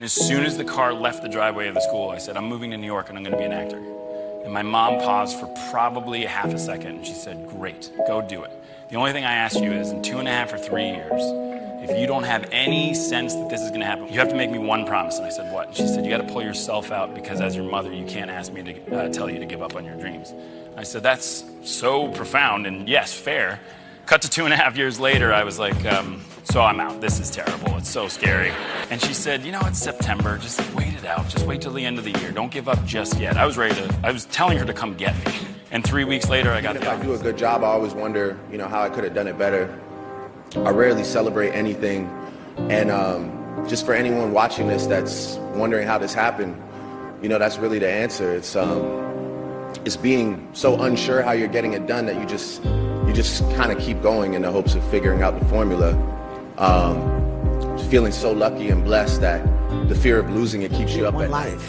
As soon as the car left the driveway of the school, I said, I'm moving to New York and I'm going to be an actor. And my mom paused for probably a half a second and she said, great, go do it. The only thing I ask you is in 2.5 or 3 years, if you don't have any sense that this is going to happen, you have to make me one promise. And I said, what? And she said, you got to pull yourself out because as your mother, you can't ask me to tell you to give up on your dreams. I said, that's so profound and yes, fair. Cut to 2.5 years later, I was like, so I'm out. This is terrible. It's so scary. And she said, you know, it's September. Just wait it out. Just wait till the end of the year. Don't give up just yet. I was telling her to come get me. And 3 weeks later, I got the offer. If I do a good job, I always wonder, you know, how I could have done it better. I rarely celebrate anything. And just for anyone watching this that's wondering how this happened, you know, that's really the answer. It's being so unsure how you're getting it done that you just kind of keep going in the hopes of figuring out the formula. Feeling so lucky and blessed that the fear of losing it keeps you up at night.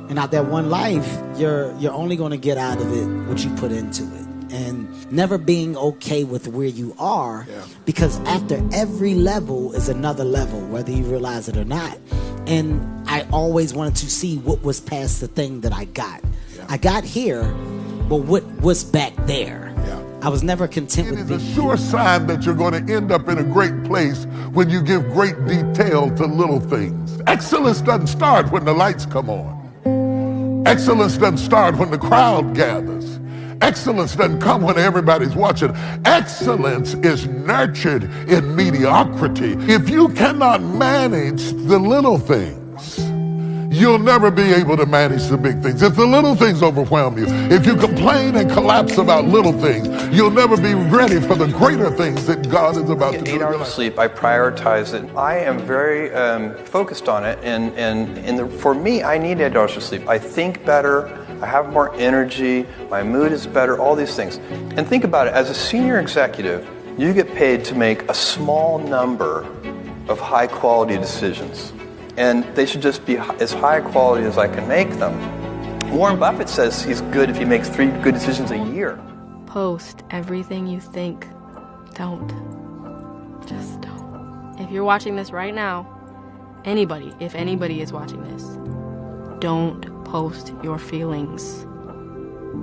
And out that one life, you're only going to get out of it what you put into it. And never being okay with where you are, because after every level is another level, whether you realize it or not. And I always wanted to see what was past the thing that I got. I got here, but what was back there? I was never content with being. It is a sure sign that you're going to end up in a great place when you give great detail to little things. Excellence doesn't start when the lights come on. Excellence doesn't start when the crowd gathers. Excellence doesn't come when everybody's watching. Excellence is nurtured in mediocrity. If you cannot manage the little things, you'll never be able to manage the big things. If the little things overwhelm you, if you complain and collapse about little things, you'll never be ready for the greater things that God is about to do. 8 hours of sleep, I prioritize it. I am very focused on it, and for me, I need 8 hours of sleep. I think better, I have more energy, my mood is better, all these things. And think about it, as a senior executive, you get paid to make a small number of high-quality decisions. And they should just be as high quality as I can make them. Warren Buffett says he's good if he makes 3 good decisions a year. Post everything you think. Don't. Just don't. If you're watching this right now, if anybody is watching this, don't post your feelings.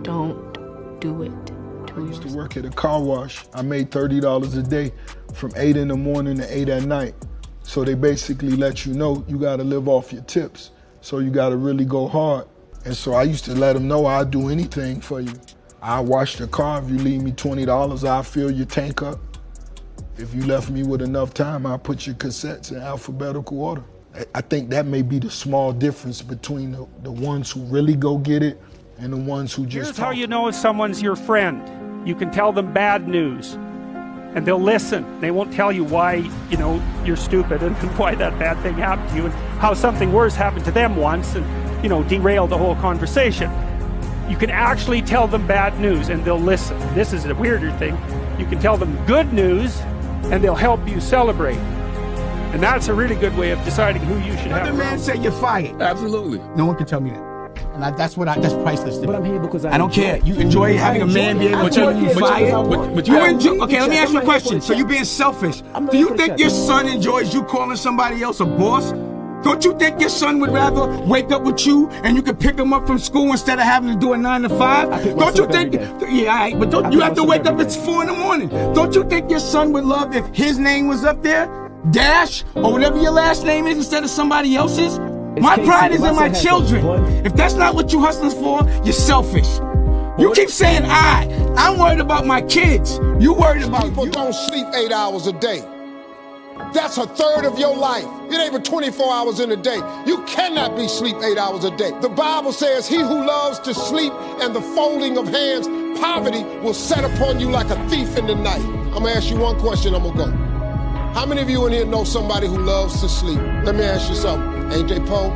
Don't do it. I used to work at a car wash. I made $30 a day from 8 in the morning to 8 at night. So they basically let you know you got to live off your tips. So you got to really go hard. And so I used to let them know I'd do anything for you. I'll wash the car. If you leave me $20, I'll fill your tank up. If you left me with enough time, I'll put your cassettes in alphabetical order. I think that may be the small difference between the ones who really go get it and the ones who just Here's how you know if someone's your friend. You can tell them bad news. And they'll listen. They won't tell you why, you know, you're stupid and why that bad thing happened to you and how something worse happened to them once and, you know, derailed the whole conversation. You can actually tell them bad news and they'll listen. This is a weirder thing. You can tell them good news and they'll help you celebrate. And that's a really good way of deciding who you should have. The man said you're fired. Absolutely. No one can tell me that. And that's priceless to me. But I'm here because I don't care. You enjoy having a man be able to tell you fired? Okay, let me ask you a question. So you're being selfish. Do you think your son enjoys you calling somebody else a boss? Don't you think your son would rather wake up with you and you can pick him up from school instead of having to do a 9 to 5? Don't you think? Yeah, all right, but don't you have to wake up at 4 in the morning? Don't you think your son would love if his name was up there, Dash, or whatever your last name is, instead of somebody else's? My pride is in my children. If that's not what you're hustling for, you're selfish. You keep saying I'm worried about my kids. You worried about people don't sleep 8 hours a day. That's a third of your life. It ain't but 24 hours in a day. You cannot be sleep 8 hours a day. The Bible says he who loves to sleep and the folding of hands, poverty will set upon you like a thief in the night. I'm gonna ask you one question, I'm gonna go. How many of you in here know somebody who loves to sleep? Let me ask you something. AJ Poe?